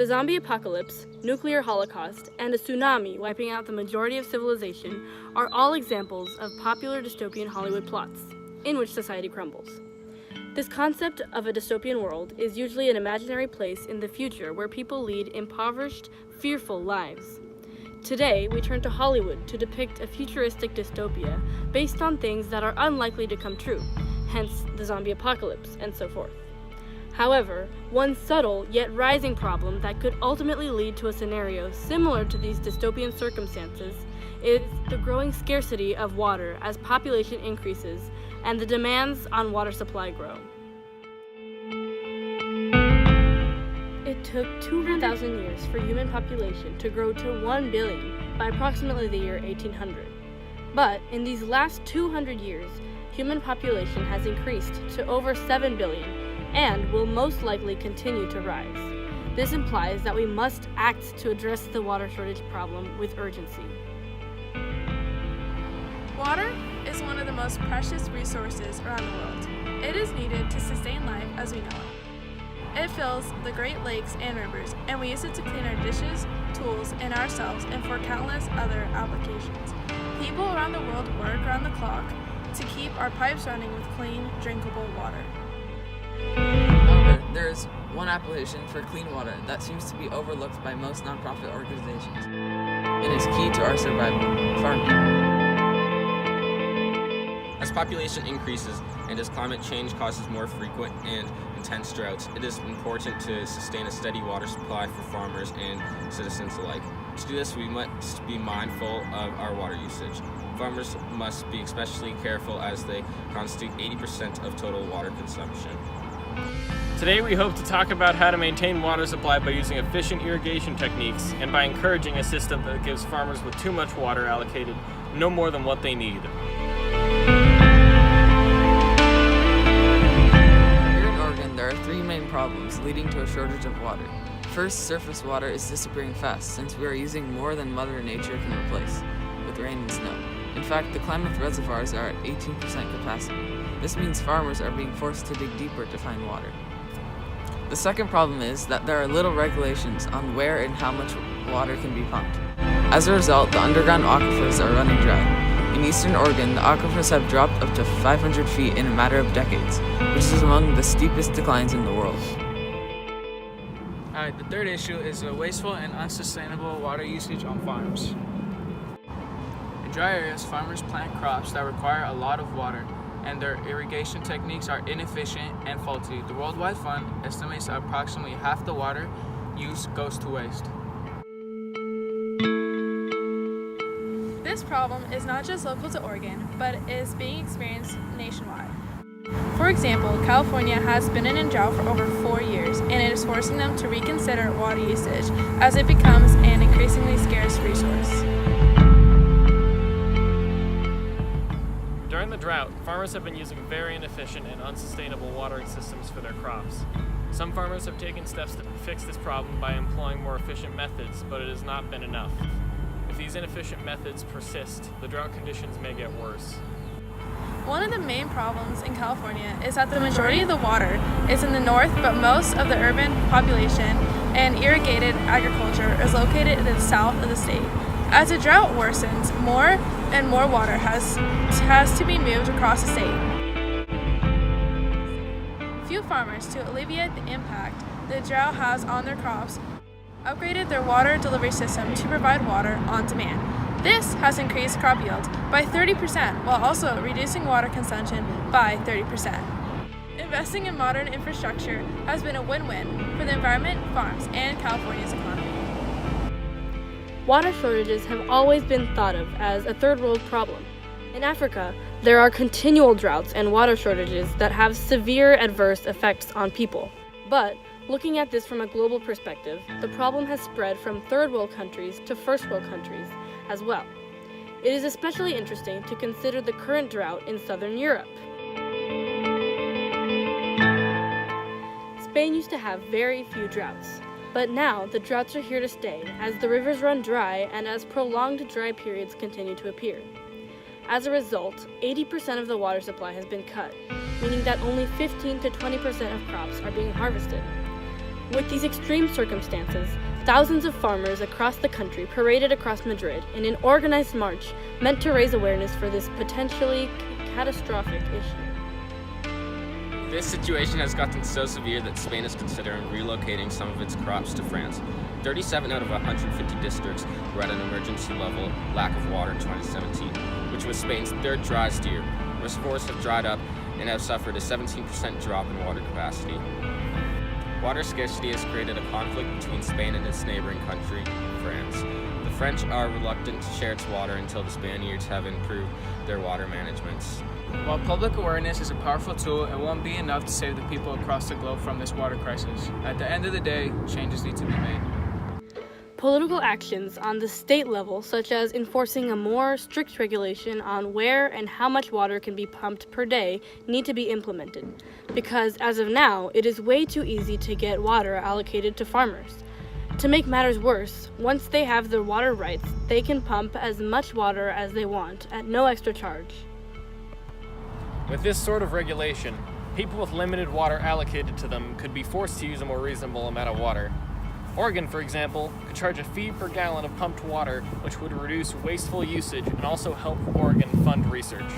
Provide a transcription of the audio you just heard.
zombie apocalypse, nuclear holocaust, and a tsunami wiping out the majority of civilization are all examples of popular dystopian Hollywood plots, in which society crumbles. This concept of a dystopian world is usually an imaginary place in the future where people lead impoverished, fearful lives. Today, we turn to Hollywood to depict a futuristic dystopia based on things that are unlikely to come true, hence the zombie apocalypse and so forth. However, one subtle yet rising problem that could ultimately lead to a scenario similar to these dystopian circumstances is the growing scarcity of water as population increases and the demands on water supply grow. It took 200,000 years for human population to grow to 1 billion by approximately the year 1800. But in these last 200 years, human population has increased to over 7 billion and will most likely continue to rise. This implies that we must act to address the water shortage problem with urgency. Water is one of the most precious resources around the world. It is needed to sustain life as we know it. It fills the Great Lakes and rivers, and we use it to clean our dishes, tools, and ourselves, and for countless other applications. People around the world work around the clock to keep our pipes running with clean, drinkable water. However, there is one application for clean water that seems to be overlooked by most nonprofit organizations and is key to our survival: farming. As population increases and as climate change causes more frequent and intense droughts, it is important to sustain a steady water supply for farmers and citizens alike. To do this, we must be mindful of our water usage. Farmers must be especially careful as they constitute 80% of total water consumption. Today we hope to talk about how to maintain water supply by using efficient irrigation techniques and by encouraging a system that gives farmers with too much water allocated no more than what they need. Here in Oregon, there are three main problems leading to a shortage of water. First, surface water is disappearing fast since we are using more than Mother Nature can replace, with rain and snow. In fact, the Klamath reservoirs are at 18% capacity. This means farmers are being forced to dig deeper to find water. The second problem is that there are little regulations on where and how much water can be pumped. As a result, the underground aquifers are running dry. In eastern Oregon, the aquifers have dropped up to 500 feet in a matter of decades, which is among the steepest declines in the world. The third issue is wasteful and unsustainable water usage on farms. In dry areas, farmers plant crops that require a lot of water, and their irrigation techniques are inefficient and faulty. The World Wide Fund estimates that approximately half the water used goes to waste. This problem is not just local to Oregon, but is being experienced nationwide. For example, California has been in a drought for over 4 years, and it is forcing them to reconsider water usage as it becomes an increasingly scarce resource. During the drought, farmers have been using very inefficient and unsustainable watering systems for their crops. Some farmers have taken steps to fix this problem by employing more efficient methods, but it has not been enough. If these inefficient methods persist, the drought conditions may get worse. One of the main problems in California is that the majority of the water is in the north, but most of the urban population and irrigated agriculture is located in the south of the state. As the drought worsens, more and more water has to be moved across the state. Few farmers, to alleviate the impact the drought has on their crops, upgraded their water delivery system to provide water on demand. This has increased crop yield by 30% while also reducing water consumption by 30%. Investing in modern infrastructure has been a win-win for the environment, farms, and California's economy. Water shortages have always been thought of as a third world problem. In Africa, there are continual droughts and water shortages that have severe adverse effects on people. But looking at this from a global perspective, the problem has spread from third world countries to first world countries as well. It is especially interesting to consider the current drought in southern Europe. Spain used to have very few droughts, but now the droughts are here to stay as the rivers run dry and as prolonged dry periods continue to appear. As a result, 80% of the water supply has been cut, meaning that only 15 to 20% of crops are being harvested. With these extreme circumstances, thousands of farmers across the country paraded across Madrid in an organized march meant to raise awareness for this potentially catastrophic issue. This situation has gotten so severe that Spain is considering relocating some of its crops to France. 37 out of 150 districts were at an emergency level lack of water in 2017, which was Spain's third driest year. Reservoirs have dried up and have suffered a 17% drop in water capacity. Water scarcity has created a conflict between Spain and its neighboring country, France. The French are reluctant to share its water until the Spaniards have improved their water management. While public awareness is a powerful tool, it won't be enough to save the people across the globe from this water crisis. At the end of the day, changes need to be made. Political actions on the state level, such as enforcing a more strict regulation on where and how much water can be pumped per day, need to be implemented, because as of now, it is way too easy to get water allocated to farmers. To make matters worse, once they have their water rights, they can pump as much water as they want at no extra charge. With this sort of regulation, people with limited water allocated to them could be forced to use a more reasonable amount of water. Oregon, for example, could charge a fee per gallon of pumped water, which would reduce wasteful usage and also help Oregon fund research.